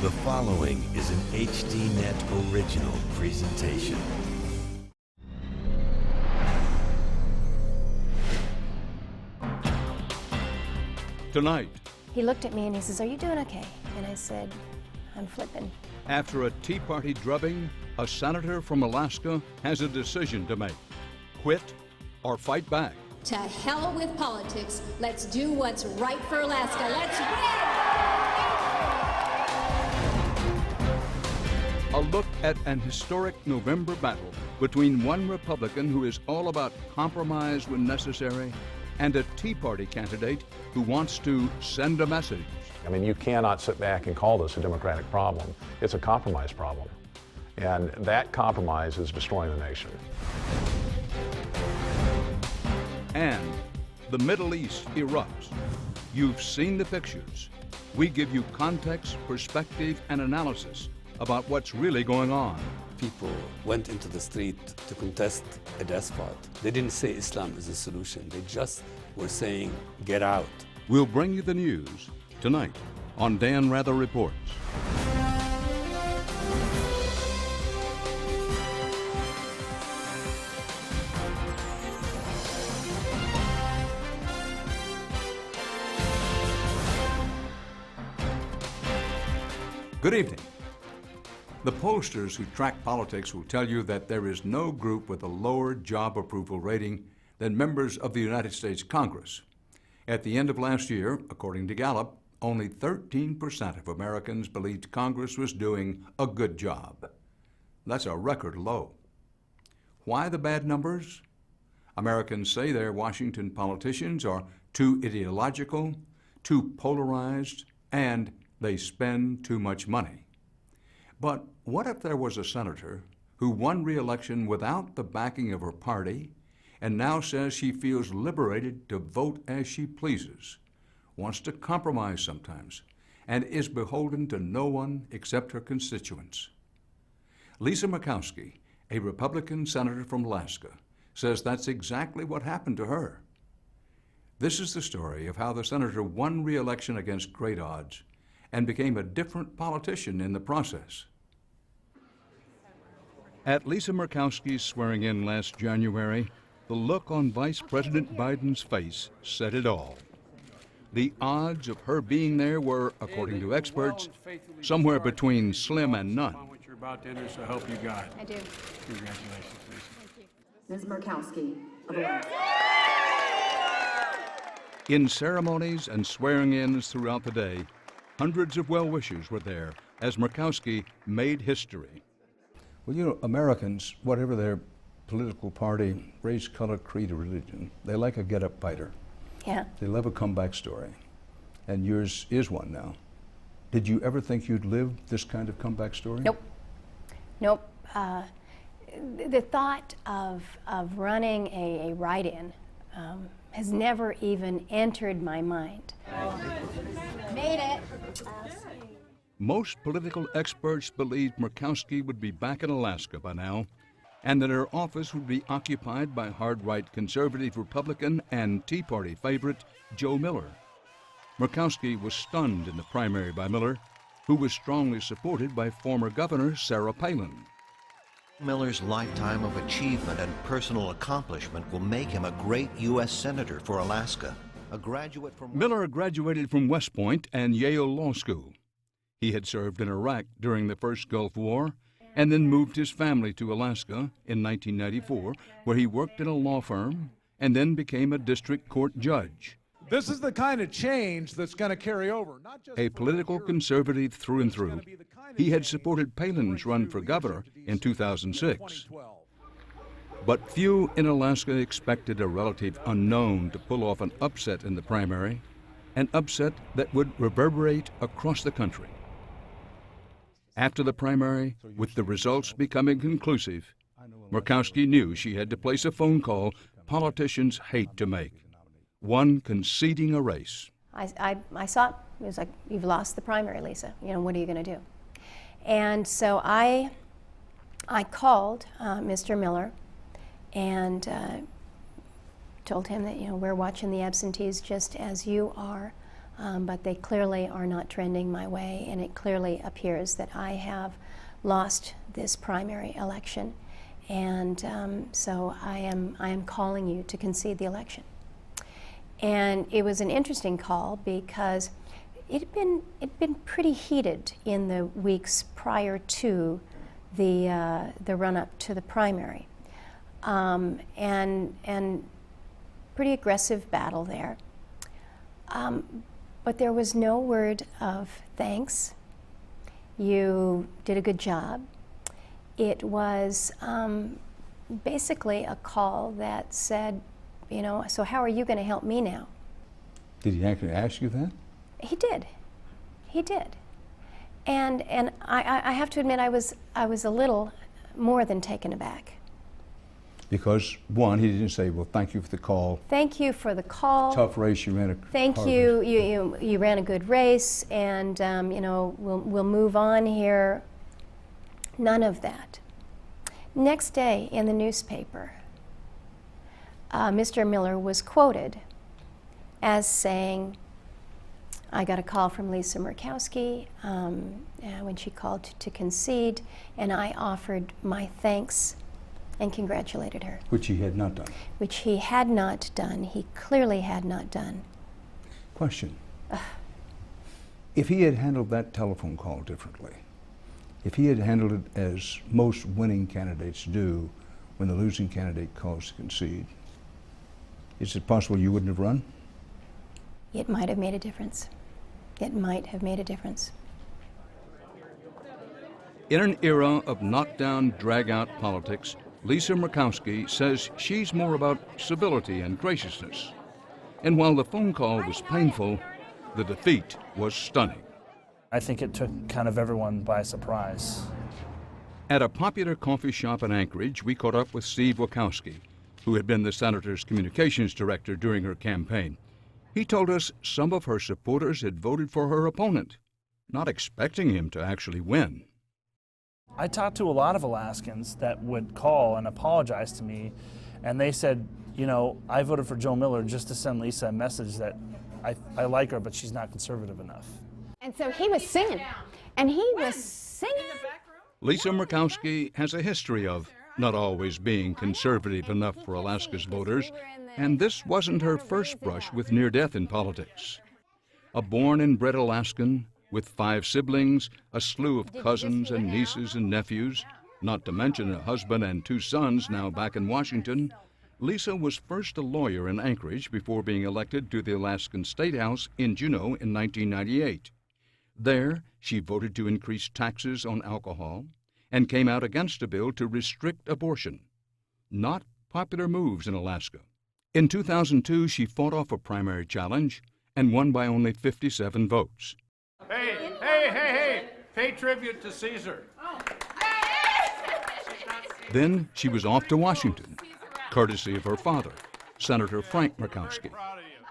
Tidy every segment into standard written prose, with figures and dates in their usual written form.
The following is an HDNet original presentation. Tonight, He looked at me and he says, "Are you doing okay?" And I said, "I'm flipping." after a Tea Party drubbing, a senator from Alaska has a decision to make: quit or fight back. To hell with politics. Let's do what's right for Alaska. Let's win! A look at an historic November battle between one Republican who is all about compromise when necessary and a Tea Party candidate who wants to send a message. I mean, you cannot sit back and call this a Democratic problem. It's a compromise problem. And that compromise is destroying the nation. And the Middle East erupts. You've seen the pictures. We give you context, perspective, and analysis about what's really going on. People went into the street to contest a despot. They didn't say Islam is the solution. They just were saying, get out. We'll bring you the news tonight on Dan Rather Reports. Good evening. The pollsters who track politics will tell you that there is no group with a lower job approval rating than members of the United States Congress. At the end of last year, according to Gallup, only 13% of Americans believed Congress was doing a good job. That's a record low. Why the bad numbers? Americans say their Washington politicians are too ideological, too polarized, and they spend too much money. But what if there was a senator who won re-election without the backing of her party and now says she feels liberated to vote as she pleases, wants to compromise sometimes, and is beholden to no one except her constituents? Lisa Murkowski, a Republican senator from Alaska, says that's exactly what happened to her. This is the story of how the senator won re-election against great odds and became a different politician in the process. At Lisa Murkowski's swearing in last January, the look on Vice President Biden's face said it all. The odds of her being there were, according to experts, somewhere between slim and none. What you're about to enter, so help you God. I do. Congratulations, Lisa. Ms. Murkowski of Alaska. In ceremonies and swearing-ins throughout the day, hundreds of well-wishers were there as Murkowski made history. Well, you know, Americans, whatever their political party, race, color, creed, or religion, they like a get-up fighter. Yeah. They love a comeback story. And yours is one now. Did you ever think you'd live this kind of comeback story? Nope. Nope. The thought of running a write-in has never even entered my mind. Made it. Most political experts believed Murkowski would be back in Alaska by now, and that her office would be occupied by hard-right conservative Republican and Tea Party favorite Joe Miller. Murkowski was stunned in the primary by Miller, who was strongly supported by former Governor Sarah Palin. Miller's lifetime of achievement and personal accomplishment will make him a great U.S. Senator for Alaska. A graduate from Miller graduated from West Point and Yale Law School. He had served in Iraq during the first Gulf War and then moved his family to Alaska in 1994, where he worked in a law firm and then became a district court judge. This is the kind of change that's going to carry over. Not just A political conservative through and through, he had supported Palin's run for governor in 2006. But few in Alaska expected a relative unknown to pull off an upset in the primary, an upset that would reverberate across the country. After the primary, with the results becoming conclusive, Murkowski knew she had to place a phone call politicians hate to make, one conceding a race. I saw it. It was like, "You've lost the primary, Lisa. You know, what are you going to do?" And so I called Mr. Miller and told him that, you know, we're watching the absentees just as you are. but they clearly are not trending my way, and it clearly appears that I have lost this primary election. And so I am calling you to concede the election. And it was an interesting call because it'd been pretty heated in the weeks prior to the run-up to the primary, and pretty aggressive battle there. But there was no word of thanks. You did a good job. It was basically a call that said, you know, so how are you going to help me now? Did he actually ask you that? He did. He did. And I have to admit I was a little more than taken aback. Because, one, he didn't say, well, thank you for the call. Thank you for the call. Tough race, you ran a Thank hard you. race. You ran a good race, and you know, we'll move on here. None of that. Next day in the newspaper, Mr. Miller was quoted as saying, I got a call from Lisa Murkowski when she called to concede, and I offered my thanks and congratulated her. Which he had not done. Which he had not done. He clearly had not done. Question. If he had handled that telephone call differently, if he had handled it as most winning candidates do when the losing candidate calls to concede, is it possible you wouldn't have run? It might have made a difference. It might have made a difference. In an era of knockdown, drag-out politics, Lisa Murkowski says she's more about civility and graciousness. And while the phone call was painful, the defeat was stunning. I think it took kind of everyone by surprise. At a popular coffee shop in Anchorage, we caught up with Steve Wachowski, who had been the senator's communications director during her campaign. He told us some of her supporters had voted for her opponent, not expecting him to actually win. I talked to a lot of Alaskans that would call and apologize to me, and they said, you know, I voted for Joe Miller just to send Lisa a message that I like her, but she's not conservative enough. And so he was singing, and he was singing. Lisa Murkowski has a history of not always being conservative enough for Alaska's voters, and this wasn't her first brush with near death in politics. A born and bred Alaskan, with 5 siblings, a slew of cousins and nieces and nephews, not to mention a husband and 2 sons now back in Washington, Lisa was first a lawyer in Anchorage before being elected to the Alaskan State House in Juneau in 1998. There, she voted to increase taxes on alcohol and came out against a bill to restrict abortion. Not popular moves in Alaska. In 2002, she fought off a primary challenge and won by only 57 votes. Hey, pay tribute to Caesar. Then she was off to Washington, courtesy of her father, Senator Frank Murkowski.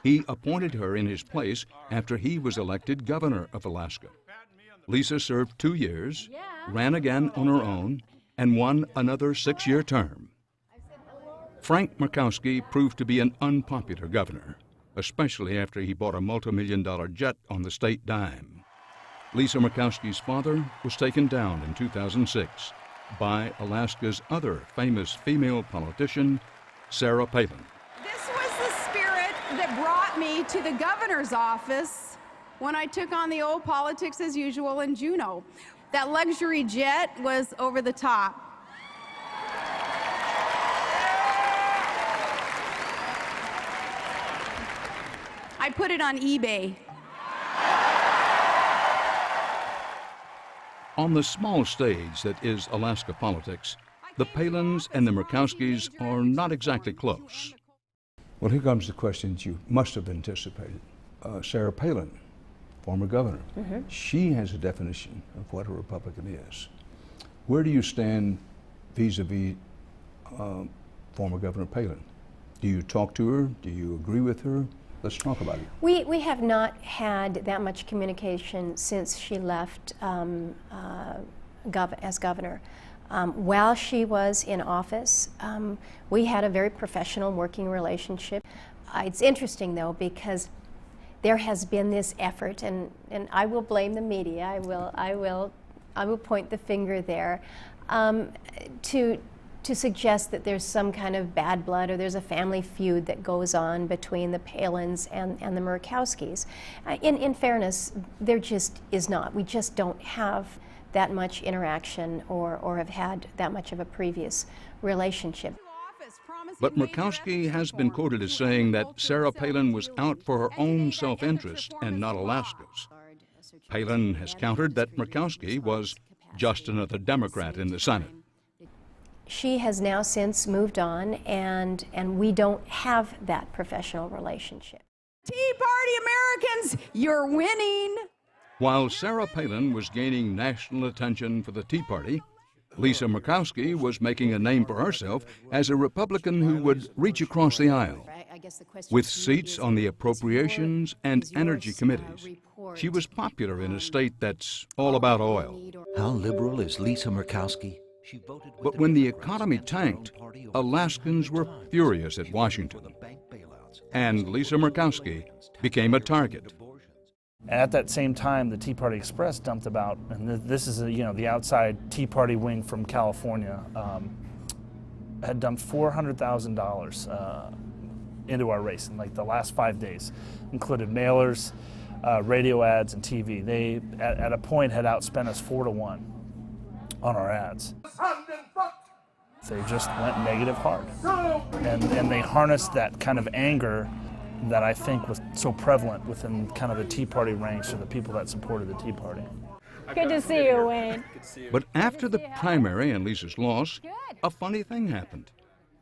He appointed her in his place after he was elected governor of Alaska. Lisa served 2 years, ran again on her own, and won another 6-year term. Frank Murkowski proved to be an unpopular governor, especially after he bought a multi-million-dollar jet on the state dime. Lisa Murkowski's father was taken down in 2006 by Alaska's other famous female politician, Sarah Palin. This was the spirit that brought me to the governor's office when I took on the old politics as usual in Juneau. That luxury jet was over the top. I put it on eBay. On the small stage that is Alaska politics, the Palins and the Murkowskis are not exactly close. Well, here comes the questions you must have anticipated. Sarah Palin, former governor, she has a definition of what a Republican is. Where do you stand vis-a-vis former Governor Palin? Do you talk to her? Do you agree with her? Let's talk about it. We have not had that much communication since she left as governor. While she was in office, we had a very professional working relationship. It's interesting, though, because there has been this effort, and I will blame the media. I will point the finger there, to suggest that there's some kind of bad blood or there's a family feud that goes on between the Palins and the Murkowskis. In fairness, there just is not. We just don't have that much interaction or have had that much of a previous relationship. But Murkowski has been quoted as saying that Sarah Palin was out for her own self-interest and not Alaska's. Palin has countered that Murkowski was just another Democrat in the Senate. She has now since moved on, and we don't have that professional relationship. Tea Party Americans, you're winning. While Sarah Palin was gaining national attention for the Tea Party, Lisa Murkowski was making a name for herself as a Republican who would reach across the aisle. With seats on the Appropriations and Energy Committees, she was popular in a state that's all about oil. How liberal is Lisa Murkowski? But when the economy tanked, Alaskans were furious at Washington. And Lisa Murkowski became a target. At that same time, the Tea Party Express dumped about, and this is the outside Tea Party wing from California, had dumped $400,000 into our race in like the last 5 days, included mailers, radio ads, and TV. They, at a point, had outspent us 4-1 on our ads. They just went negative hard. And they harnessed that kind of anger that I think was so prevalent within kind of the Tea Party ranks or the people that supported the Tea Party. Good to see you, Wayne. But after the primary and Lisa's loss, a funny thing happened.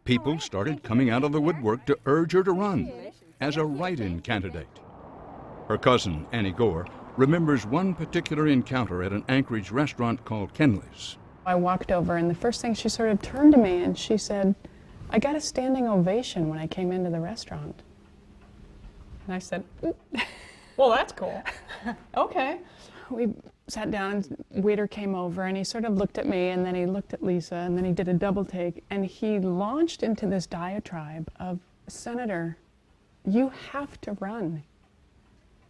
People started coming out of the woodwork to urge her to run as a write-in candidate. Her cousin, Annie Gore, remembers one particular encounter at an Anchorage restaurant called Kenley's. I walked over, and the first thing she sort of turned to me and she said, "I got a standing ovation when I came into the restaurant." And I said, "Well, that's cool." Okay. We sat down, and waiter came over, and he sort of looked at me, and then he looked at Lisa, and then he did a double take, and he launched into this diatribe of, "Senator, you have to run.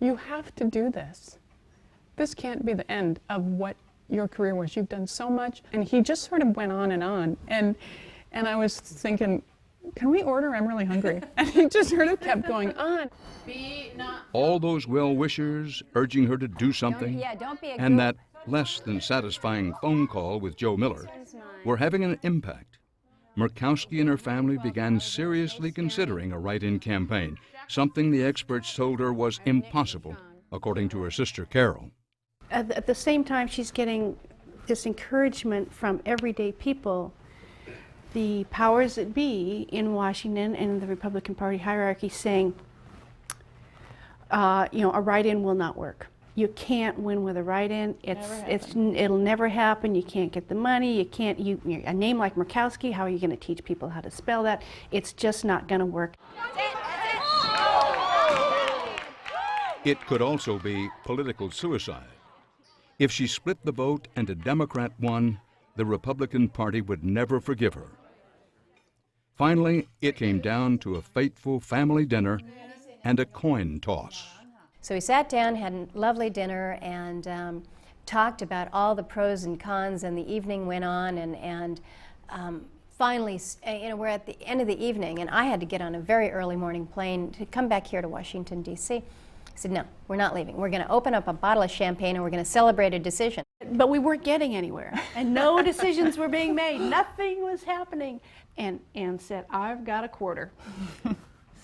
You have to do this. This can't be the end of what your career was. You've done so much." And he just sort of went on. And I was thinking, can we order? I'm really hungry. And he just sort of kept going on. All those well-wishers urging her to do something, and that less than satisfying phone call with Joe Miller were having an impact. Murkowski and her family began seriously considering a write-in campaign, something the experts told her was impossible, according to her sister Carol. At the same time, she's getting this encouragement from everyday people. The powers that be in Washington and the Republican Party hierarchy saying, a write-in will not work. You can't win with a write-in. It'll never happen. You can't get the money. You can't. A name like Murkowski. How are you going to teach people how to spell that? It's just not going to work. It could also be political suicide. If she split the vote and a Democrat won, the Republican Party would never forgive her. Finally, it came down to a fateful family dinner and a coin toss. So we sat down, had a lovely dinner, and talked about all the pros and cons, and the evening went on, and finally, we're at the end of the evening, and I had to get on a very early morning plane to come back here to Washington, D.C. I said, no, we're not leaving. We're going to open up a bottle of champagne, and we're going to celebrate a decision. But we weren't getting anywhere, and no decisions were being made. Nothing was happening. And Ann said, "I've got a quarter."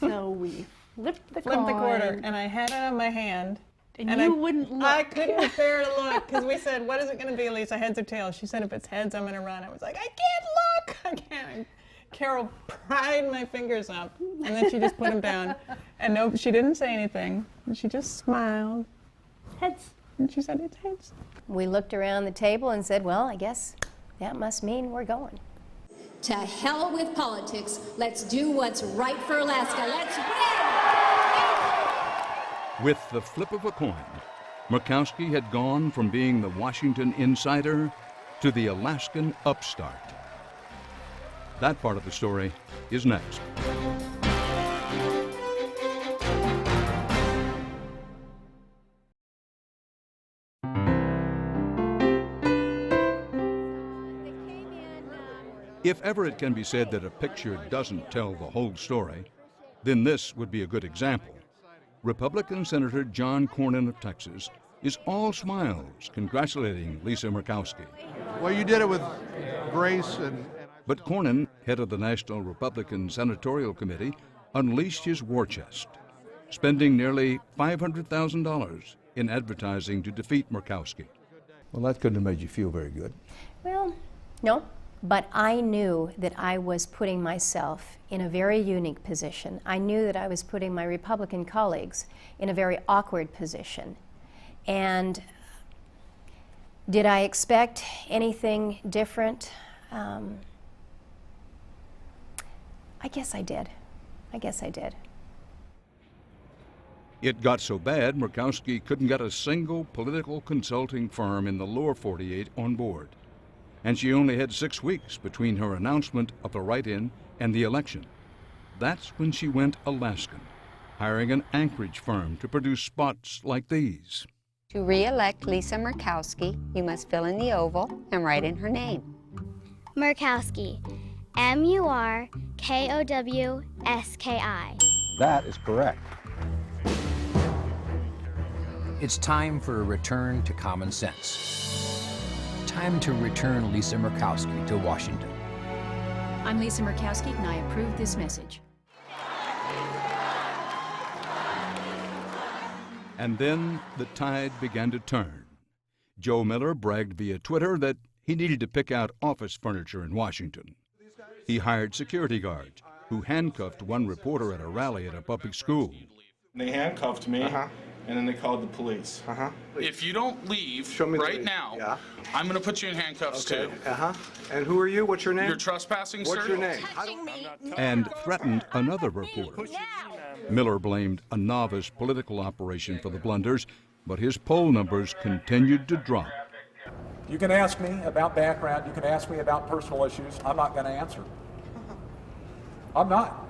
So we flipped the quarter, and I had it on my hand. And you wouldn't look. I couldn't bear to look, because we said, "What is it going to be, Lisa, heads or tails?" She said, "If it's heads, I'm going to run." I was like, "I can't look! I can't." Carol pried my fingers up, and then she just put them down. And no, she didn't say anything. She just smiled. Heads. And she said, "It's heads." We looked around the table and said, well, I guess that must mean we're going. To hell with politics. Let's do what's right for Alaska. Let's win! With the flip of a coin, Murkowski had gone from being the Washington insider to the Alaskan upstart. That part of the story is next. If ever it can be said that a picture doesn't tell the whole story, then this would be a good example. Republican Senator John Cornyn of Texas is all smiles congratulating Lisa Murkowski. Well, you did it with grace and But Cornyn, head of the National Republican Senatorial Committee, unleashed his war chest, spending nearly $500,000 in advertising to defeat Murkowski. Well, that couldn't have made you feel very good. Well, no, but I knew that I was putting myself in a very unique position. I knew that I was putting my Republican colleagues in a very awkward position. And did I expect anything different? I guess I did. I guess I did. It got so bad, Murkowski couldn't get a single political consulting firm in the lower 48 on board. And she only had 6 weeks between her announcement of the write-in and the election. That's when she went Alaskan, hiring an Anchorage firm to produce spots like these. To re-elect Lisa Murkowski, you must fill in the oval and write in her name. Murkowski, Murkowski. That is correct. It's time for a return to common sense. Time to return Lisa Murkowski to Washington. I'm Lisa Murkowski, and I approve this message. And then the tide began to turn. Joe Miller bragged via Twitter that he needed to pick out office furniture in Washington. He hired security guards who handcuffed one reporter at a rally at a public school. They handcuffed me, and then they called the police. If you don't leave right now, I'm going to put you in handcuffs too. And who are you? What's your name? You're trespassing, sir. What's your name? And threatened another reporter. Miller blamed a novice political operation for the blunders, but his poll numbers continued to drop. You can ask me about background, you can ask me about personal issues. I'm not going to answer. I'm not.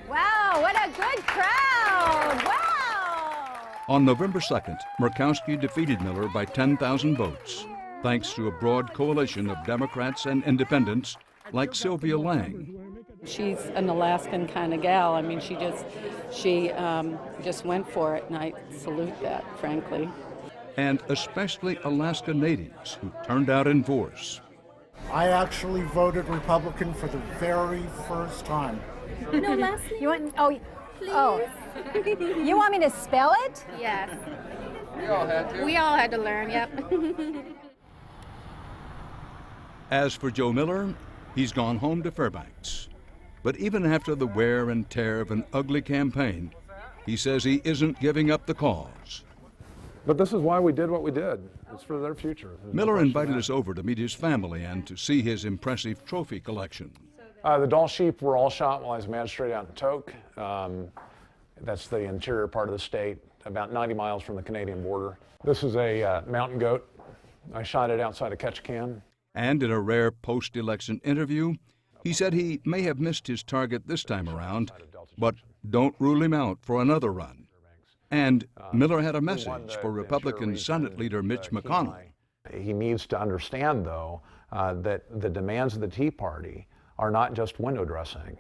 Wow, what a good crowd! Wow! On November 2nd, Murkowski defeated Miller by 10,000 votes, thanks to a broad coalition of Democrats and independents like Sylvia Lang. She's an Alaskan kind of gal. I mean, she just went for it, and I salute that, frankly. And especially Alaska natives who turned out in force. I actually voted Republican for the very first time. No, Leslie. You want? Oh, please. Oh. You want me to spell it? Yes. We all had to. We all had to learn. Yep. As for Joe Miller, he's gone home to Fairbanks. But even after the wear and tear of an ugly campaign, he says he isn't giving up the cause. But this is why we did what we did. It's for their future. Miller invited us over to meet his family and to see his impressive trophy collection. The Dall sheep were all shot while I was a magistrate out in Tok. That's the interior part of the state, about 90 miles from the Canadian border. This is a mountain goat. I shot it outside of Ketchikan. And in a rare post-election interview, he said he may have missed his target this time around, but don't rule him out for another run. And Miller had a message for Republican Senate leader Mitch McConnell. He needs to understand, though, that the demands of the Tea Party are not just window dressing.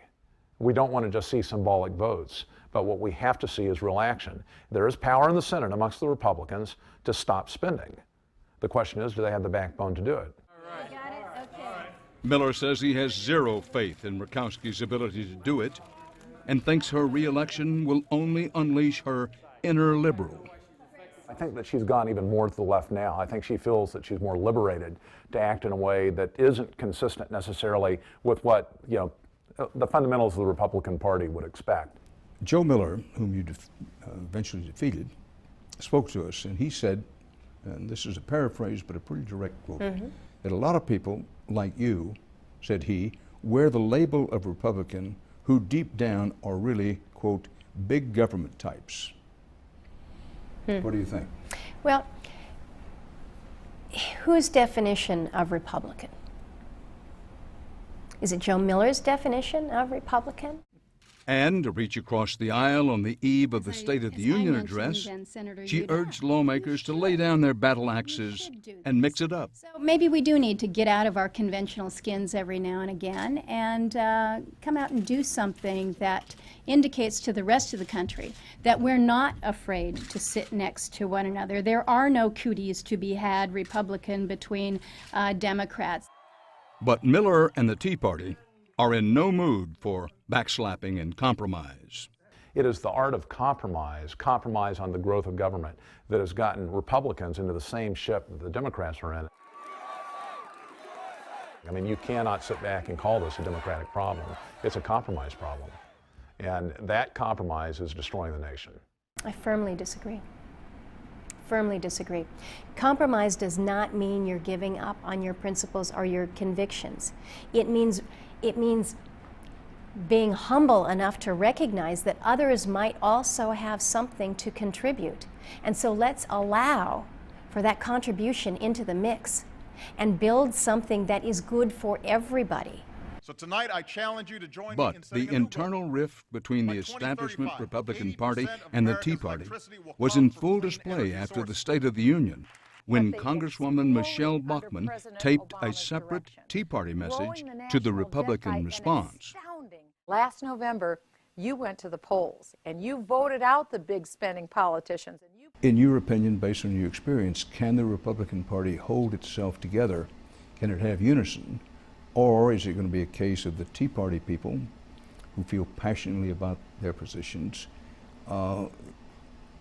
We don't want to just see symbolic votes, but what we have to see is real action. There is power in the Senate amongst the Republicans to stop spending. The question is, do they have the backbone to do it? Miller says he has zero faith in Murkowski's ability to do it and thinks her re-election will only unleash her inner liberal. I think that she's gone even more to the left now. I think she feels that she's more liberated to act in a way that isn't consistent necessarily with what, the fundamentals of the Republican Party would expect. Joe Miller, whom you eventually defeated, spoke to us, and he said, and this is a paraphrase but a pretty direct quote, that a lot of people like you, said he, wear the label of Republican who deep down are really, quote, big government types. What do you think? Well, whose definition of Republican? Is it Joe Miller's definition of Republican? And to reach across the aisle on the eve of the State of the Union address, she urged lawmakers to lay down their battle axes and mix it up. So maybe we do need to get out of our conventional skins every now and again and come out and do something that indicates to the rest of the country that we're not afraid to sit next to one another. There are no cooties to be had, Republican between Democrats. But Miller and the Tea Party are in no mood for backslapping and compromise. It is the art of compromise on the growth of government, that has gotten Republicans into the same ship that the Democrats are in. I mean, you cannot sit back and call this a Democratic problem. It's a compromise problem. And that compromise is destroying the nation. I firmly disagree. Firmly disagree. Compromise does not mean you're giving up on your principles or your convictions. It means being humble enough to recognize that others might also have something to contribute. And so let's allow for that contribution into the mix and build something that is good for everybody. So tonight I challenge you to join But me in setting the a new internal rift between the establishment Republican Party and the Tea Party was come in from full clean display energy after the sources. State of the Union, when Congresswoman Michelle Bachmann taped a separate Tea Party message to the Republican response. Last November, you went to the polls and you voted out the big spending politicians. And you In your opinion, based on your experience, can the Republican Party hold itself together? Can it have unison? Or is it going to be a case of the Tea Party people who feel passionately about their positions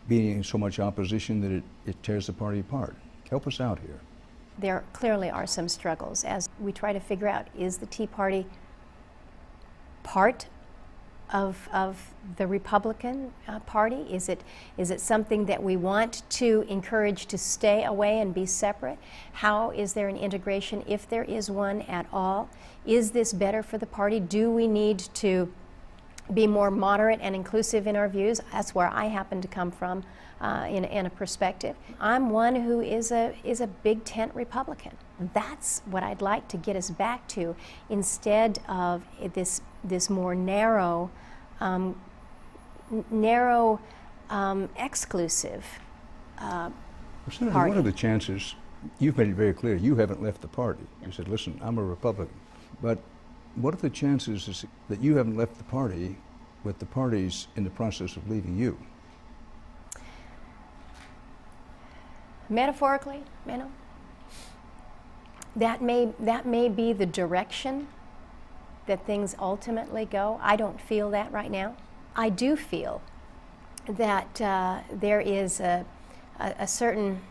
being in so much opposition that it tears the party apart? Help us out here. There clearly are some struggles as we try to figure out, is the Tea Party part of the Republican Party? Is it something that we want to encourage to stay away and be separate? How is there an integration, if there is one at all? Is this better for the party? Do we need to be more moderate and inclusive in our views? That's where I happen to come from in a perspective. I'm one who is a big tent Republican. That's what I'd like to get us back to, instead of this more narrow, exclusive Senator, party. what are the chances, you've made it very clear, you haven't left the party. You said, listen, I'm a Republican. But what are the chances that you haven't left the party with the parties in the process of leaving you? Metaphorically, that may be the direction that things ultimately go. I don't feel that right now. I do feel that there is a certain,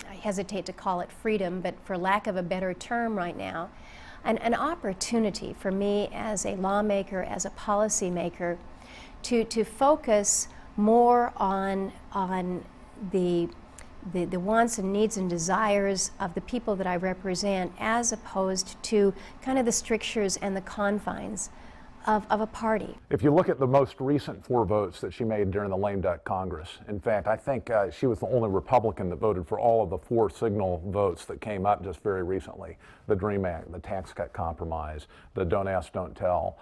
I hesitate to call it freedom, but for lack of a better term right now, an opportunity for me as a lawmaker, as a policymaker, to focus more on the wants and needs and desires of the people that I represent, as opposed to kind of the strictures and the confines of a party. If you look at the most recent 4 votes that she made during the lame duck Congress, in fact, I think she was the only Republican that voted for all of the 4 signal votes that came up just very recently. The DREAM Act, the tax cut compromise, the Don't Ask, Don't Tell.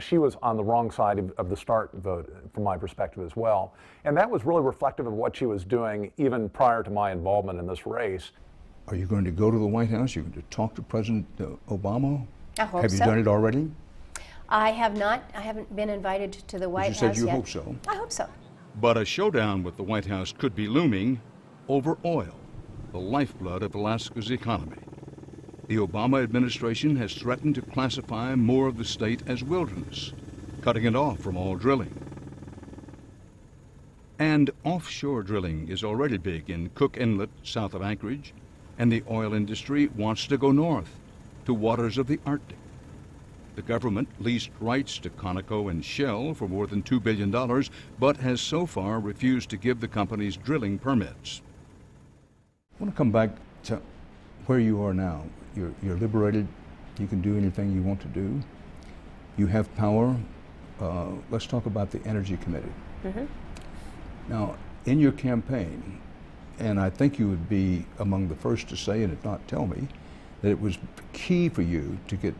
She was on the wrong side of the START vote from my perspective as well. And that was really reflective of what she was doing even prior to my involvement in this race. Are you going to go to the White House? You're going to talk to President Obama? I hope Have you so. done it already? I have not. I haven't been invited to the White House yet. You said you hope so. I hope so. But a showdown with the White House could be looming over oil, the lifeblood of Alaska's economy. The Obama administration has threatened to classify more of the state as wilderness, cutting it off from all drilling. And offshore drilling is already big in Cook Inlet, south of Anchorage, and the oil industry wants to go north, to waters of the Arctic. The government leased rights to Conoco and Shell for more than $2 billion, but has so far refused to give the companies drilling permits. I want to come back to where you are now. You're liberated. You can do anything you want to do. You have power. Let's talk about the Energy Committee. Mm-hmm. Now, in your campaign, and I think you would be among the first to say, and if not, tell me, that it was key for you to get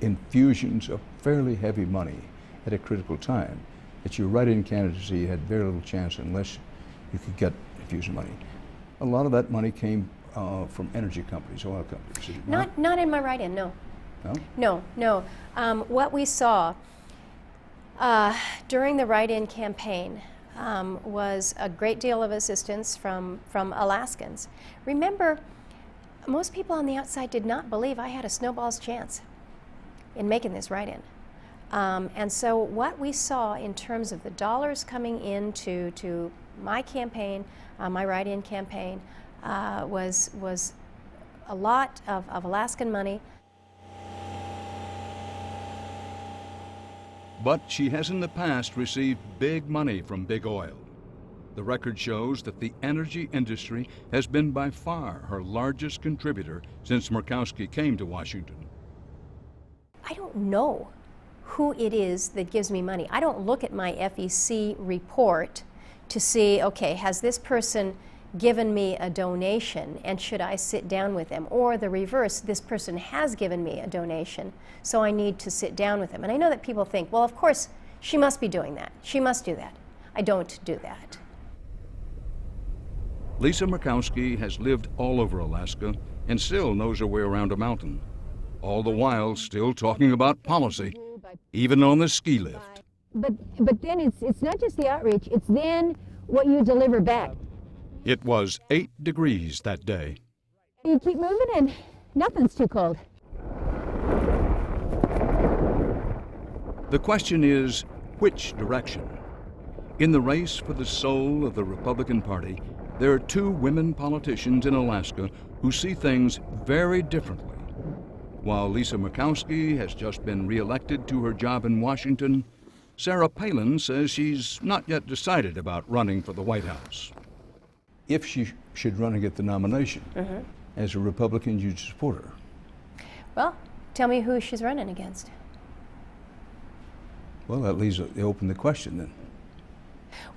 infusions of fairly heavy money at a critical time, that your write-in candidacy had very little chance unless you could get infusion money. A lot of that money came from energy companies, oil companies. Did it not? Not in my write-in, no. No? No. What we saw during the write-in campaign was a great deal of assistance from Alaskans. Remember, most people on the outside did not believe I had a snowball's chance in making this write-in. And so what we saw in terms of the dollars coming into my campaign, my write-in campaign, was a lot of Alaskan money. But she has in the past received big money from big oil. The record shows that the energy industry has been by far her largest contributor since Murkowski came to Washington. I don't know who it is that gives me money. I don't look at my FEC report to see, okay, has this person given me a donation and should I sit down with them? Or the reverse, this person has given me a donation, so I need to sit down with them. And I know that people think, well, of course, she must be doing that. She must do that. I don't do that. Lisa Murkowski has lived all over Alaska and still knows her way around a mountain, all the while still talking about policy, even on the ski lift. But then it's not just the outreach, it's then what you deliver back. It was 8 degrees that day. You keep moving and nothing's too cold. The question is, which direction? In the race for the soul of the Republican Party, there are 2 women politicians in Alaska who see things very differently. While Lisa Murkowski has just been reelected to her job in Washington, Sarah Palin says she's not yet decided about running for the White House. If she should run and get the nomination, as a Republican, you'd support her. Well, tell me who she's running against. Well, that leaves open the question then.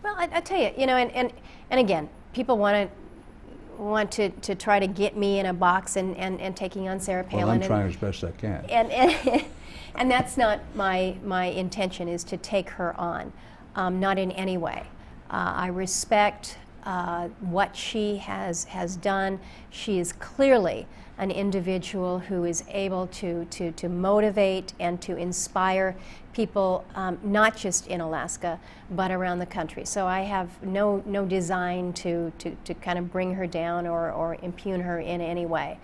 Well, I tell you, and again, people want to try to get me in a box and taking on Sarah Palin. Well, I'm trying as best I can. And that's not my intention, is to take her on, not in any way. I respect what she has done. She is clearly an individual who is able to motivate and to inspire people, not just in Alaska, but around the country. So I have no design to kind of bring her down or impugn her in any way.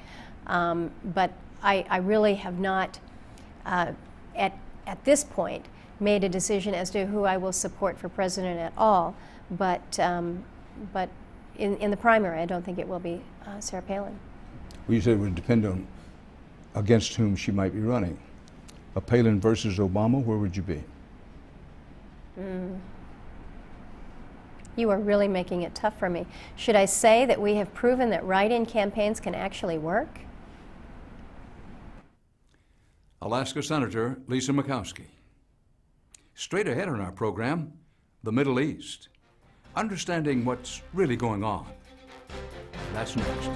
But I really have not, at this point, made a decision as to who I will support for president at all. But in the primary, I don't think it will be Sarah Palin. Well, you said it would depend on against whom she might be running. A Palin versus Obama, where would you be? You are really making it tough for me. Should I say that we have proven that write-in campaigns can actually work? Alaska Senator Lisa Murkowski. Straight ahead on our program, the Middle East. Understanding what's really going on. That's next.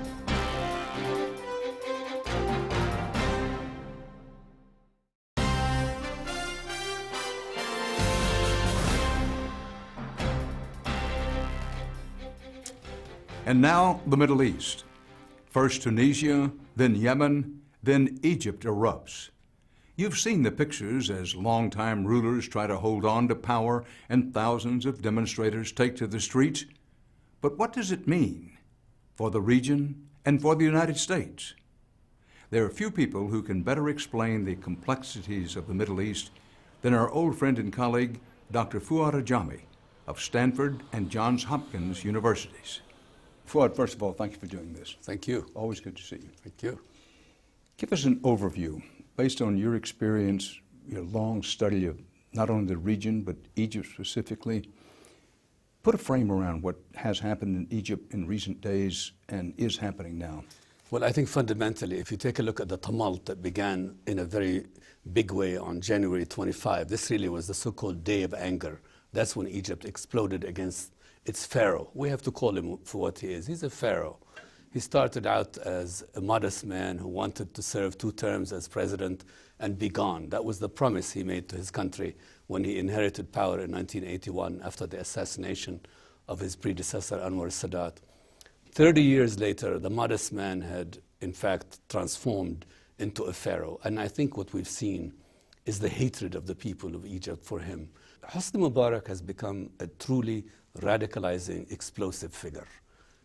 And now, the Middle East. First Tunisia, then Yemen, then Egypt erupts. You've seen the pictures as longtime rulers try to hold on to power and thousands of demonstrators take to the streets. But what does it mean for the region and for the United States? There are few people who can better explain the complexities of the Middle East than our old friend and colleague, Dr. Fuad Ajami of Stanford and Johns Hopkins Universities. Fuad, first of all, thank you for doing this. Thank you. Always good to see you. Thank you. Give us an overview, based on your experience, your long study of not only the region, but Egypt specifically. Put a frame around what has happened in Egypt in recent days and is happening now. Well, I think fundamentally, if you take a look at the tumult that began in a very big way on January 25, this really was the so-called Day of Anger. That's when Egypt exploded against its pharaoh. We have to call him for what he is. He's a pharaoh. He started out as a modest man who wanted to serve 2 terms as president and be gone. That was the promise he made to his country when he inherited power in 1981 after the assassination of his predecessor, Anwar Sadat. 30 years later, the modest man had, in fact, transformed into a pharaoh. And I think what we've seen is the hatred of the people of Egypt for him. Hosni Mubarak has become a truly radicalizing, explosive figure.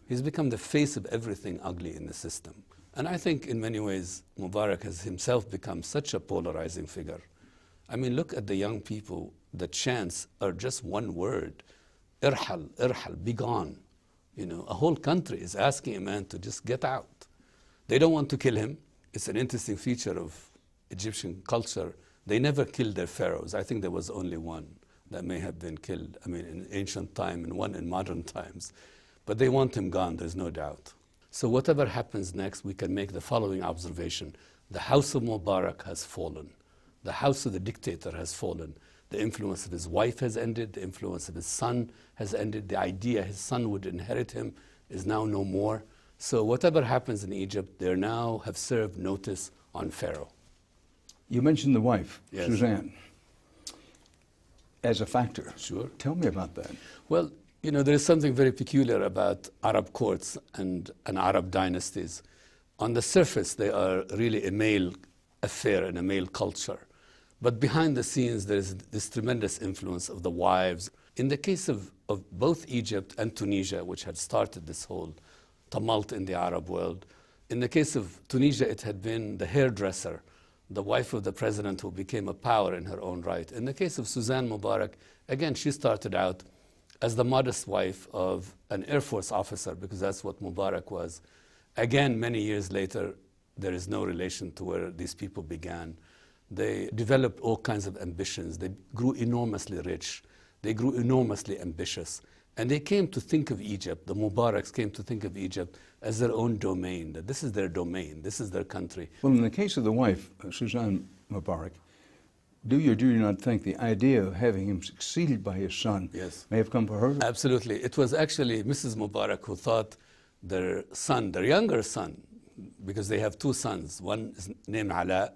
He's become the face of everything ugly in the system. And I think in many ways, Mubarak has himself become such a polarizing figure. I mean, look at the young people. The chants are just one word. Irhal, irhal, be gone. You know, a whole country is asking a man to just get out. They don't want to kill him. It's an interesting feature of Egyptian culture. They never killed their pharaohs. I think there was only one that may have been killed, I mean, in ancient time and one in modern times. But they want him gone, there's no doubt. So whatever happens next, we can make the following observation. The house of Mubarak has fallen. The house of the dictator has fallen. The influence of his wife has ended. The influence of his son has ended. The idea his son would inherit him is now no more. So whatever happens in Egypt, they now have served notice on Pharaoh. You mentioned the wife, Yes. Suzanne, as a factor. Sure. Tell me about that. Well, you know, there is something very peculiar about Arab courts and Arab dynasties. On the surface, they are really a male affair and a male culture. But behind the scenes, there is this tremendous influence of the wives. In the case of both Egypt and Tunisia, which had started this whole tumult in the Arab world, in the case of Tunisia, it had been the hairdresser, the wife of the president who became a power in her own right. In the case of Suzanne Mubarak, again, she started out as the modest wife of an Air Force officer, because that's what Mubarak was. Again, many years later, there is no relation to where these people began. They developed all kinds of ambitions. They grew enormously rich. They grew enormously ambitious. And they came to think of Egypt, the Mubaraks came to think of Egypt as their own domain, that this is their domain, this is their country. Well, in the case of the wife, Suzanne Mubarak, do you or do you not think the idea of having him succeeded by his son Yes. may have come for her? Absolutely. It was actually Mrs. Mubarak who thought their son, their younger son, because they have 2 sons, one is named Ala,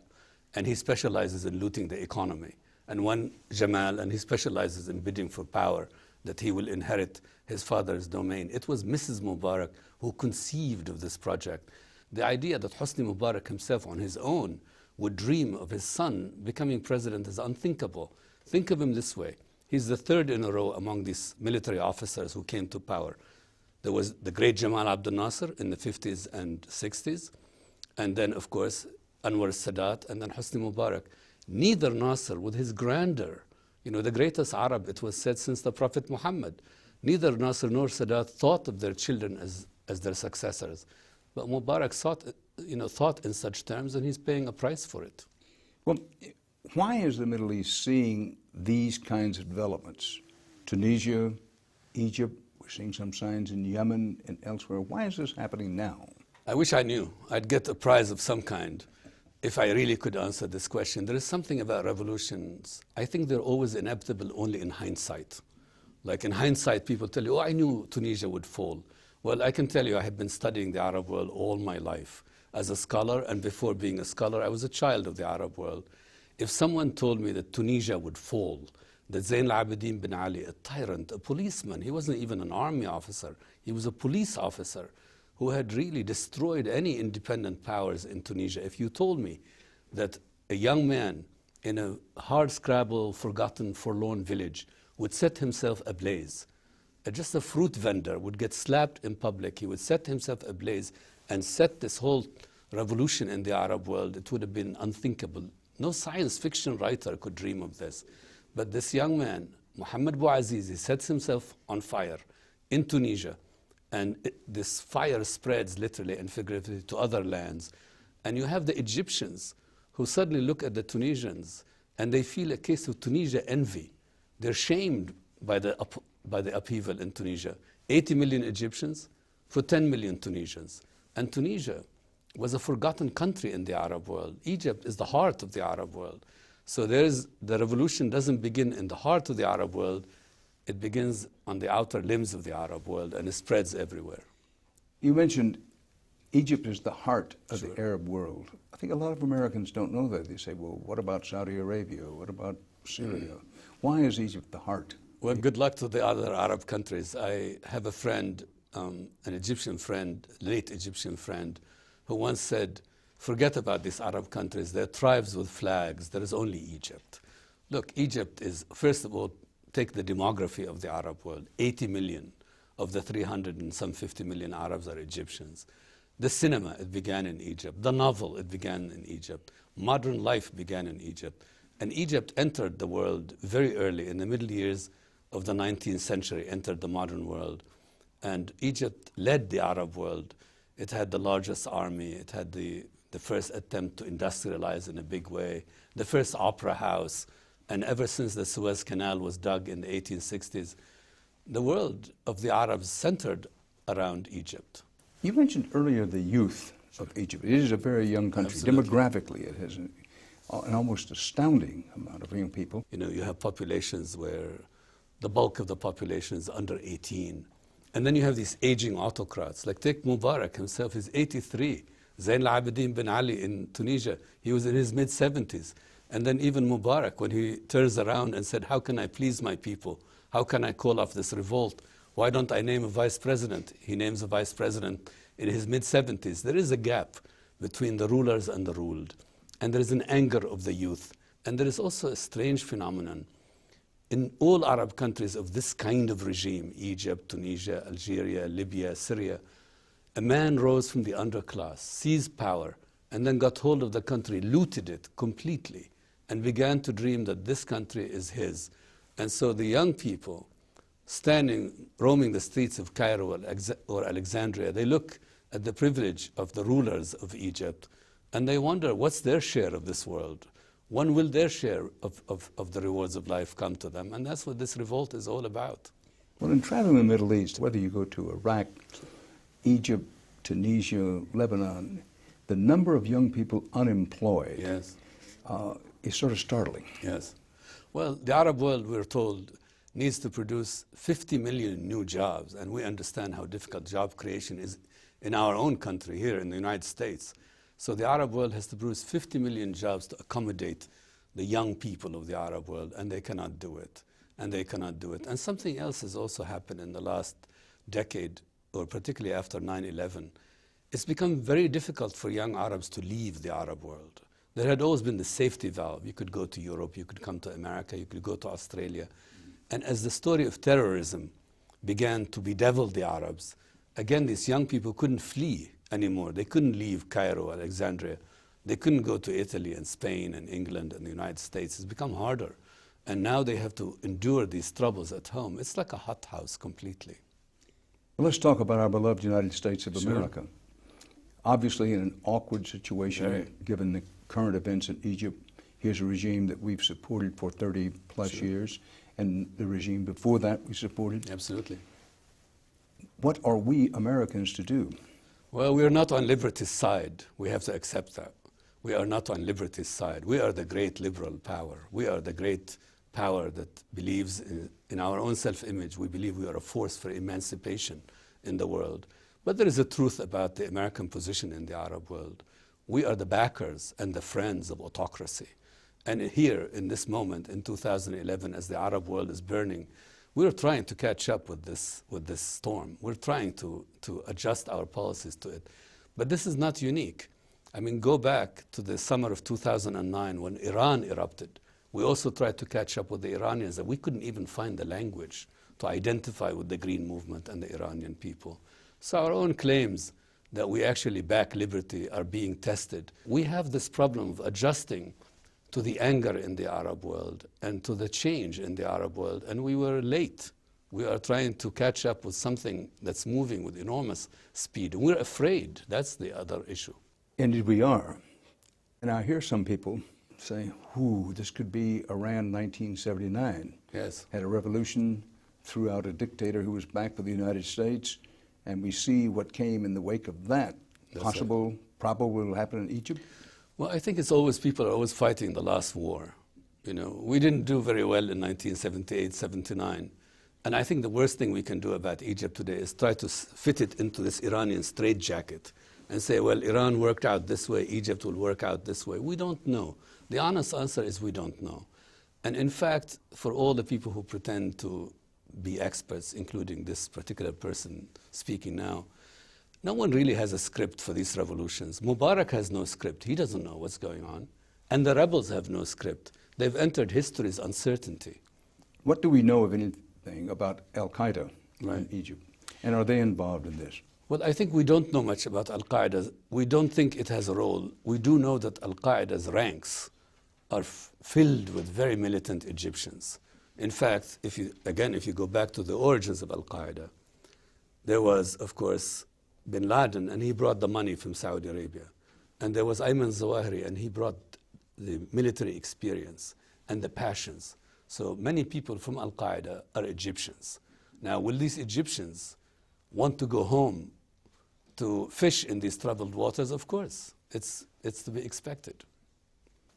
and he specializes in looting the economy, and one Jamal, and he specializes in bidding for power, that he will inherit his father's domain. It was Mrs. Mubarak who conceived of this project. The idea that Hosni Mubarak himself on his own would dream of his son becoming president is unthinkable. Think of him this way. He's the 3rd in a row among these military officers who came to power. There was the great Jamal Abdel Nasser in the 50s and 60s, and then, of course, Anwar Sadat, and then Hosni Mubarak. Neither Nasser, with his grandeur, you know, the greatest Arab, it was said, since the Prophet Muhammad, neither Nasser nor Sadat thought of their children as their successors. But Mubarak thought in such terms, and he's paying a price for it. Well, why is the Middle East seeing these kinds of developments? Tunisia, Egypt, we're seeing some signs in Yemen and elsewhere. Why is this happening now? I wish I knew. I'd get a prize of some kind if I really could answer this question. There is something about revolutions. I think they're always inevitable only in hindsight. Like in hindsight, people tell you, oh, I knew Tunisia would fall. Well, I can tell you, I have been studying the Arab world all my life as a scholar, and before being a scholar, I was a child of the Arab world. If someone told me that Tunisia would fall, that Zain al-Abidin bin Ali, a tyrant, a policeman, he wasn't even an army officer, he was a police officer who had really destroyed any independent powers in Tunisia. If you told me that a young man in a hard-scrabble, forgotten, forlorn village would set himself ablaze, just a fruit vendor would get slapped in public, he would set himself ablaze and set this whole revolution in the Arab world, it would have been unthinkable. No science fiction writer could dream of this. But this young man, Mohammed Bouazizi, sets himself on fire in Tunisia, and this fire spreads literally and figuratively to other lands. And you have the Egyptians who suddenly look at the Tunisians and they feel a case of Tunisia envy. They're shamed by the upheaval in Tunisia. 80 million Egyptians for 10 million Tunisians. And Tunisia was a forgotten country in the Arab world. Egypt is the heart of the Arab world. So the revolution doesn't begin in the heart of the Arab world, it begins on the outer limbs of the Arab world and it spreads everywhere. You mentioned Egypt is the heart of the Arab world. I think a lot of Americans don't know that. They say, well, what about Saudi Arabia? What about Syria? Why is Egypt the heart? Well, good luck to the other Arab countries. I have a friend, an Egyptian friend, late Egyptian friend, who once said, forget about these Arab countries. They're tribes with flags. There is only Egypt. Look, Egypt is, first of all, take the demography of the Arab world. 80 million of the 300 and some 50 million Arabs are Egyptians. The cinema, it began in Egypt. The novel, it began in Egypt. Modern life began in Egypt. And Egypt entered the world very early, in the middle years of the 19th century, entered the modern world. And Egypt led the Arab world. It had the largest army. It had the first attempt to industrialize in a big way, the first opera house. And ever since the Suez Canal was dug in the 1860s, the world of the Arabs centered around Egypt. You mentioned earlier the youth of Egypt. It is a very young country. Absolutely. Demographically, it has an almost astounding amount of young people. You know, you have populations where the bulk of the population is under 18. And then you have these aging autocrats. Like take Mubarak himself, he's 83. Zayn al-Abidin bin Ali in Tunisia, he was in his mid-70s. And then even Mubarak, when he turns around and said, how can I please my people? How can I call off this revolt? Why don't I name a vice president? He names a vice president in his mid-70s. There is a gap between the rulers and the ruled. And there is an anger of the youth. And there is also a strange phenomenon. In all Arab countries of this kind of regime, Egypt, Tunisia, Algeria, Libya, Syria, a man rose from the underclass, seized power, and then got hold of the country, looted it completely, and began to dream that this country is his. And so the young people roaming the streets of Cairo or Alexandria, they look at the privilege of the rulers of Egypt, and they wonder, what's their share of this world? When will their share of the rewards of life come to them? And that's what this revolt is all about. Well, in traveling the Middle East, whether you go to Iraq, Egypt, Tunisia, Lebanon, the number of young people unemployed is sort of startling. Yes. Well, the Arab world, we're told, needs to produce 50 million new jobs, and we understand how difficult job creation is in our own country, here in the United States. So the Arab world has to produce 50 million jobs to accommodate the young people of the Arab world, and they cannot do it. And they cannot do it. And something else has also happened in the last decade, or particularly after 9/11. It's become very difficult for young Arabs to leave the Arab world. There had always been the safety valve. You could go to Europe, you could come to America, you could go to Australia. And as the story of terrorism began to bedevil the Arabs, again, these young people couldn't flee anymore. They couldn't leave Cairo, Alexandria. They couldn't go to Italy and Spain and England and the United States. It's become harder. And now they have to endure these troubles at home. It's like a hothouse completely. Well, let's talk about our beloved United States of Sure. America. Obviously in an awkward situation, given the current events in Egypt. Here's a regime that we've supported for 30 plus years, and the regime before that we supported. Absolutely. What are we Americans to do? Well, we are not on liberty's side. We have to accept that. We are not on liberty's side. We are the great liberal power. We are the great power that believes in our own self-image. We believe we are a force for emancipation in the world. But there is a truth about the American position in the Arab world. We are the backers and the friends of autocracy. And here, in this moment, in 2011, as the Arab world is burning, we're trying to catch up with this storm. We're trying to adjust our policies to it. But this is not unique. I mean, go back to the summer of 2009 when Iran erupted. We also tried to catch up with the Iranians, and we couldn't even find the language to identify with the Green Movement and the Iranian people. So our own claims that we actually back liberty are being tested. We have this problem of adjusting to the anger in the Arab world and to the change in the Arab world, and we were late. We are trying to catch up with something that's moving with enormous speed. We're afraid. That's the other issue. Indeed we are. And I hear some people say, this could be Iran 1979. Yes. Had a revolution, threw out a dictator who was backed by the United States, and we see what came in the wake of that. That's Possible, probable will happen in Egypt? Well, I think it's always, people are always fighting the last war. You know, we didn't do very well in 1978, 79. And I think the worst thing we can do about Egypt today is try to fit it into this Iranian straitjacket and say, well, Iran worked out this way, Egypt will work out this way. We don't know. The honest answer is we don't know. And in fact, for all the people who pretend to be experts, including this particular person speaking now, no one really has a script for these revolutions. Mubarak has no script. He doesn't know what's going on. And the rebels have no script. They've entered history's uncertainty. What do we know, of anything, about Al-Qaeda in Egypt? And are they involved in this? Well, I think we don't know much about Al-Qaeda. We don't think it has a role. We do know that Al-Qaeda's ranks are filled with very militant Egyptians. In fact, if you go back to the origins of Al-Qaeda, there was, of course, bin Laden, and he brought the money from Saudi Arabia. And there was Ayman Zawahiri, and he brought the military experience and the passions. So many people from Al-Qaeda are Egyptians. Now, will these Egyptians want to go home to fish in these troubled waters? Of course, it's to be expected.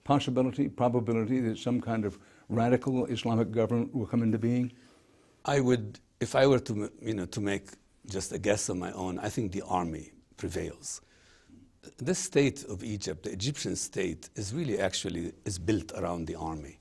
Possibility, probability that some kind of radical Islamic government will come into being? I would, if I were to, to make just a guess on my own, I think the army prevails. This state of Egypt, the Egyptian state, is really is built around the army.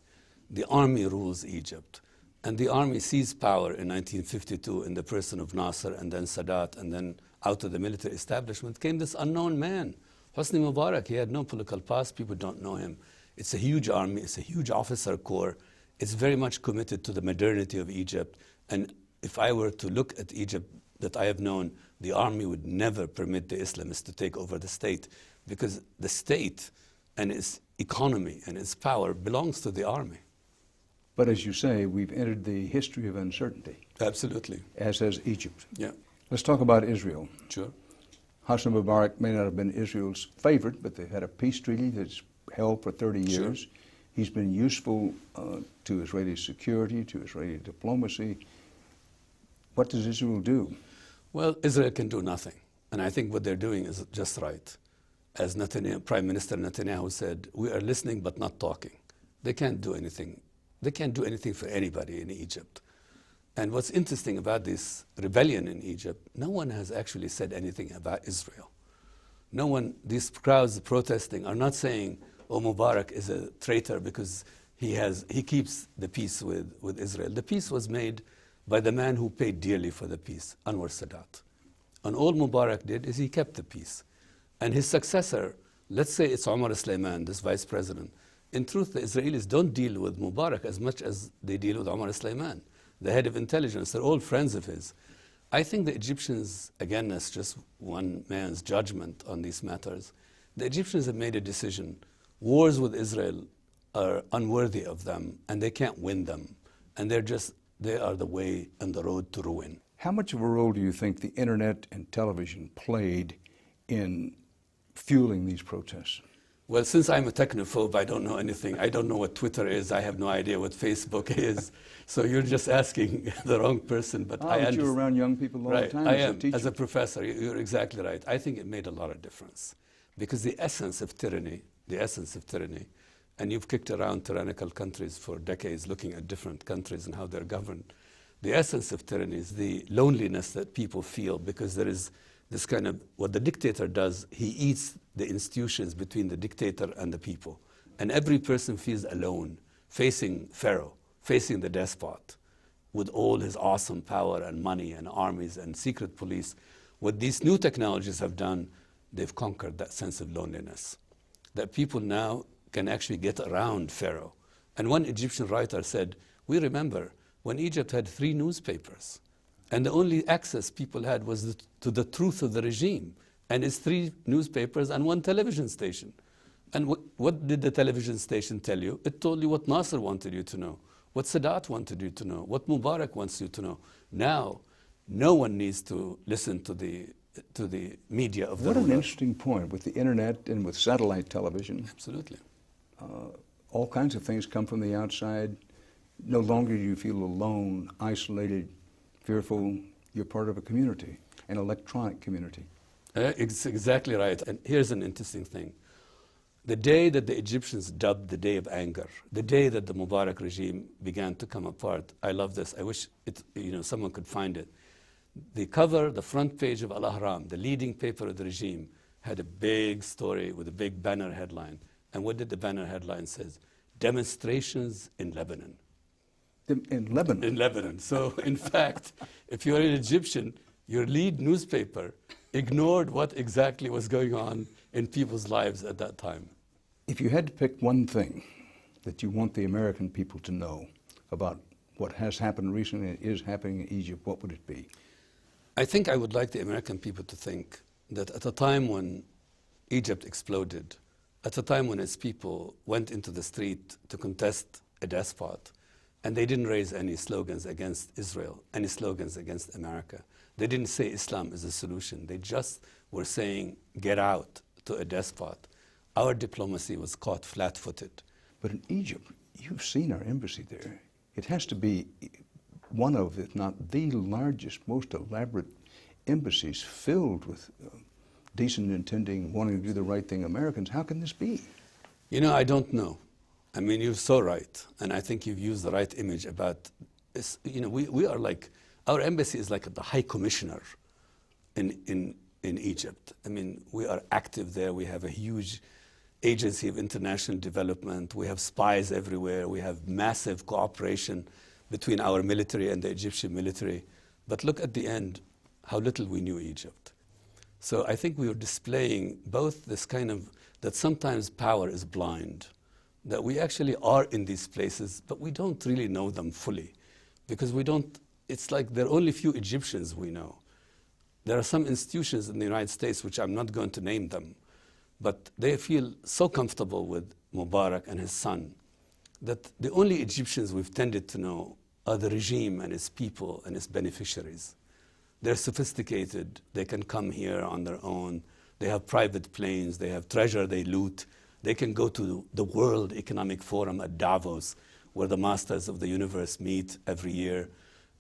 The army rules Egypt. And the army seized power in 1952 in the person of Nasser and then Sadat, and then out of the military establishment came this unknown man, Hosni Mubarak. He had no political past. People don't know him. It's a huge army. It's a huge officer corps. It's very much committed to the modernity of Egypt. And if I were to look at Egypt that I have known, the army would never permit the Islamists to take over the state, because the state and its economy and its power belongs to the army. But as you say, we've entered the history of uncertainty. Absolutely. As has Egypt. Yeah. Let's talk about Israel. Sure. Hosni Mubarak may not have been Israel's favorite, but they've had a peace treaty that's held for 30 years. Sure. He's been useful to Israeli security, to Israeli diplomacy. What does Israel do? Well, Israel can do nothing. And I think what they're doing is just right. As Prime Minister Netanyahu said, we are listening but not talking. They can't do anything. They can't do anything for anybody in Egypt. And what's interesting about this rebellion in Egypt, no one has actually said anything about Israel. No one, these crowds protesting are not saying, oh, Mubarak is a traitor because he keeps the peace with Israel. The peace was made by the man who paid dearly for the peace, Anwar Sadat. And all Mubarak did is he kept the peace. And his successor, let's say it's Omar Suleiman, this vice president. In truth, the Israelis don't deal with Mubarak as much as they deal with Omar Suleiman, the head of intelligence. They're all friends of his. I think the Egyptians, again, that's just one man's judgment on these matters. The Egyptians have made a decision. Wars with Israel are unworthy of them, and they can't win them. And they are the way and the road to ruin. How much of a role do you think the internet and television played in fueling these protests? Well, since I'm a technophobe, I don't know anything. I don't know what Twitter is. I have no idea what Facebook is. So you're just asking the wrong person. But but you're around young people all the time I as am. a teacher. As a professor, you're exactly right. I think it made a lot of difference. Because the essence of tyranny, and you've kicked around tyrannical countries for decades, looking at different countries and how they're governed. The essence of tyranny is the loneliness that people feel, because there is this kind of, what the dictator does, he eats the institutions between the dictator and the people. And every person feels alone, facing Pharaoh, facing the despot, with all his awesome power and money and armies and secret police. What these new technologies have done, they've conquered that sense of loneliness. That people now can actually get around Pharaoh. And one Egyptian writer said, we remember when Egypt had 3 newspapers, and the only access people had was to the truth of the regime, and it's 3 newspapers and 1 television station. And what did the television station tell you? It told you what Nasser wanted you to know, what Sadat wanted you to know, what Mubarak wants you to know. Now, no one needs to listen to the media of the What an ruler. interesting point with the internet and with satellite television. Absolutely. All kinds of things come from the outside. No longer do you feel alone, isolated, fearful. You're part of a community, an electronic community. It's exactly right. And here's an interesting thing. The day that the Egyptians dubbed the day of anger, the day that the Mubarak regime began to come apart, I love this. I wish someone could find it. The cover, the front page of Al-Ahram, the leading paper of the regime, had a big story with a big banner headline. And what did the banner headline say? Demonstrations in Lebanon. In Lebanon? In Lebanon. So, in fact, if you're an Egyptian, your lead newspaper ignored what exactly was going on in people's lives at that time. If you had to pick one thing that you want the American people to know about what has happened recently and is happening in Egypt, what would it be? I think I would like the American people to think that at a time when Egypt exploded, at a time when its people went into the street to contest a despot, and they didn't raise any slogans against Israel, any slogans against America. They didn't say Islam is a solution. They just were saying, get out to a despot. Our diplomacy was caught flat-footed. But in Egypt, you've seen our embassy there. It has to be one of, if not the largest, most elaborate embassies filled with decent, intending, wanting to do the right thing Americans. How can this be? You know, I don't know. I mean, you're so right. And I think you've used the right image about, you know, we are like, our embassy is like the high commissioner in Egypt. I mean, we are active there. We have a huge agency of international development. We have spies everywhere. We have massive cooperation between our military and the Egyptian military. But look at the end, how little we knew Egypt. So I think we were displaying both this kind of, that sometimes power is blind, that we actually are in these places, but we don't really know them fully, because we don't, it's like there are only few Egyptians we know. There are some institutions in the United States, which I'm not going to name them, but they feel so comfortable with Mubarak and his son that the only Egyptians we've tended to know are the regime and its people and its beneficiaries. They're sophisticated, they can come here on their own, they have private planes, they have treasure they loot, they can go to the World Economic Forum at Davos, where the masters of the universe meet every year.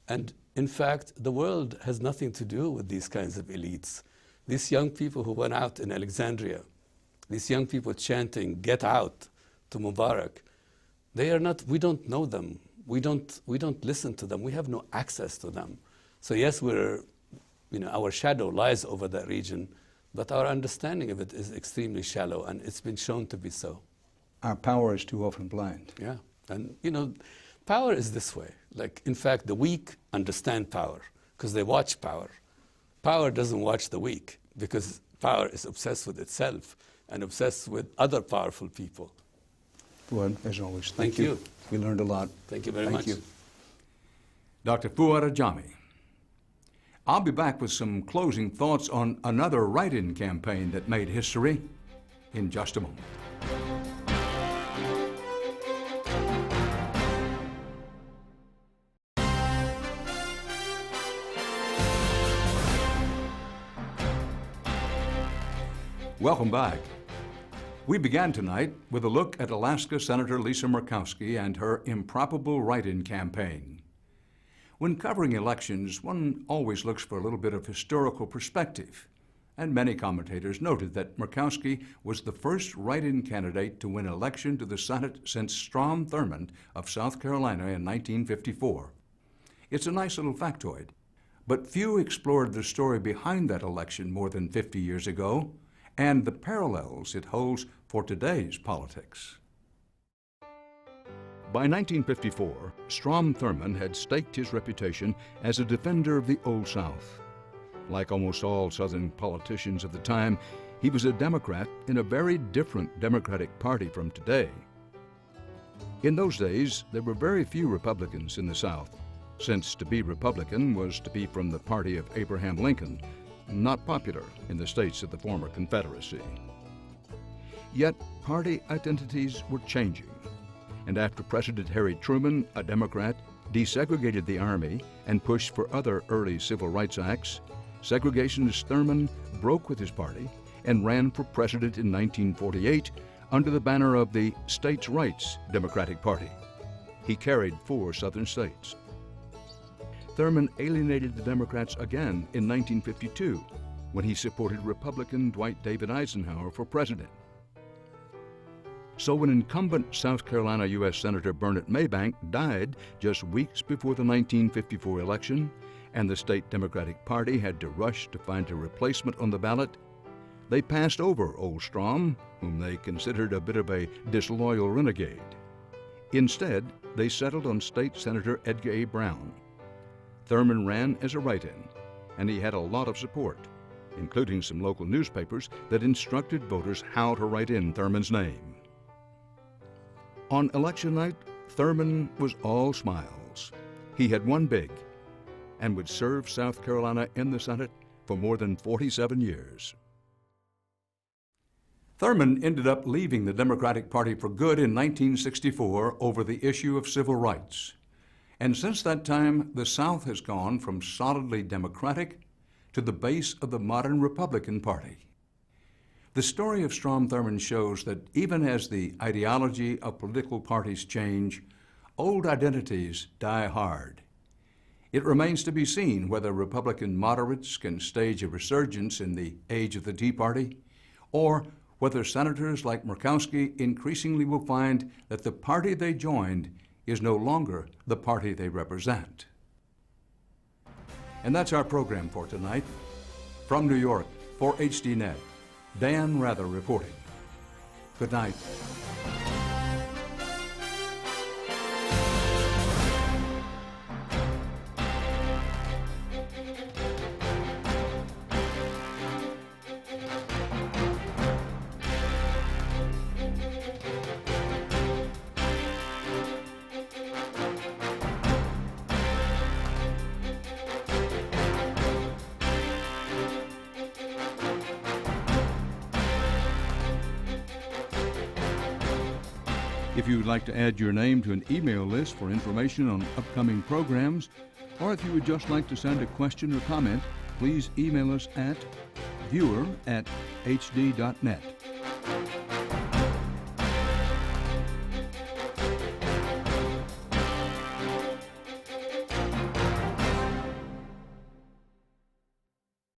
And in fact, the world has nothing to do with these kinds of elites. These young people who went out in Alexandria, these young people chanting, "Get out," to Mubarak, they are not, we don't know them. We don't listen to them. We have no access to them. So yes, we're, you know, our shadow lies over that region, but our understanding of it is extremely shallow, and it's been shown to be so. Our power is too often blind. Yeah, and you know, power is this way. Like, in fact, the weak understand power because they watch power. Power doesn't watch the weak because power is obsessed with itself and obsessed with other powerful people. Fuad, as always, thank you. We learned a lot. Thank you very much. Thank you. Dr. Fuad Ajami. I'll be back with some closing thoughts on another write-in campaign that made history in just a moment. Welcome back. We began tonight with a look at Alaska Senator Lisa Murkowski and her improbable write-in campaign. When covering elections, one always looks for a little bit of historical perspective, and many commentators noted that Murkowski was the first write-in candidate to win election to the Senate since Strom Thurmond of South Carolina in 1954. It's a nice little factoid, but few explored the story behind that election more than 50 years ago, and the parallels it holds for today's politics. By 1954, Strom Thurmond had staked his reputation as a defender of the Old South. Like almost all Southern politicians of the time, he was a Democrat in a very different Democratic Party from today. In those days, there were very few Republicans in the South, since to be Republican was to be from the party of Abraham Lincoln, not popular in the states of the former Confederacy. Yet, party identities were changing. And after President Harry Truman, a Democrat, desegregated the Army and pushed for other early civil rights acts, segregationist Thurmond broke with his party and ran for president in 1948 under the banner of the States' Rights Democratic Party. He carried 4 Southern states. Thurmond alienated the Democrats again in 1952 when he supported Republican Dwight David Eisenhower for president. So when incumbent South Carolina U.S. Senator Bernard Maybank died just weeks before the 1954 election, and the state Democratic Party had to rush to find a replacement on the ballot, they passed over old Strom, whom they considered a bit of a disloyal renegade. Instead, they settled on State Senator Edgar A. Brown. Thurman ran as a write-in, and he had a lot of support, including some local newspapers that instructed voters how to write in Thurman's name. On election night, Thurman was all smiles. He had won big and would serve South Carolina in the Senate for more than 47 years. Thurman ended up leaving the Democratic Party for good in 1964 over the issue of civil rights. And since that time, the South has gone from solidly Democratic to the base of the modern Republican Party. The story of Strom Thurmond shows that even as the ideology of political parties change, old identities die hard. It remains to be seen whether Republican moderates can stage a resurgence in the age of the Tea Party, or whether senators like Murkowski increasingly will find that the party they joined is no longer the party they represent. And that's our program for tonight. From New York, for HDNet, Dan Rather reporting. Good night. If you would like to add your name to an email list for information on upcoming programs, or if you would just like to send a question or comment, please email us at viewer@hd.net.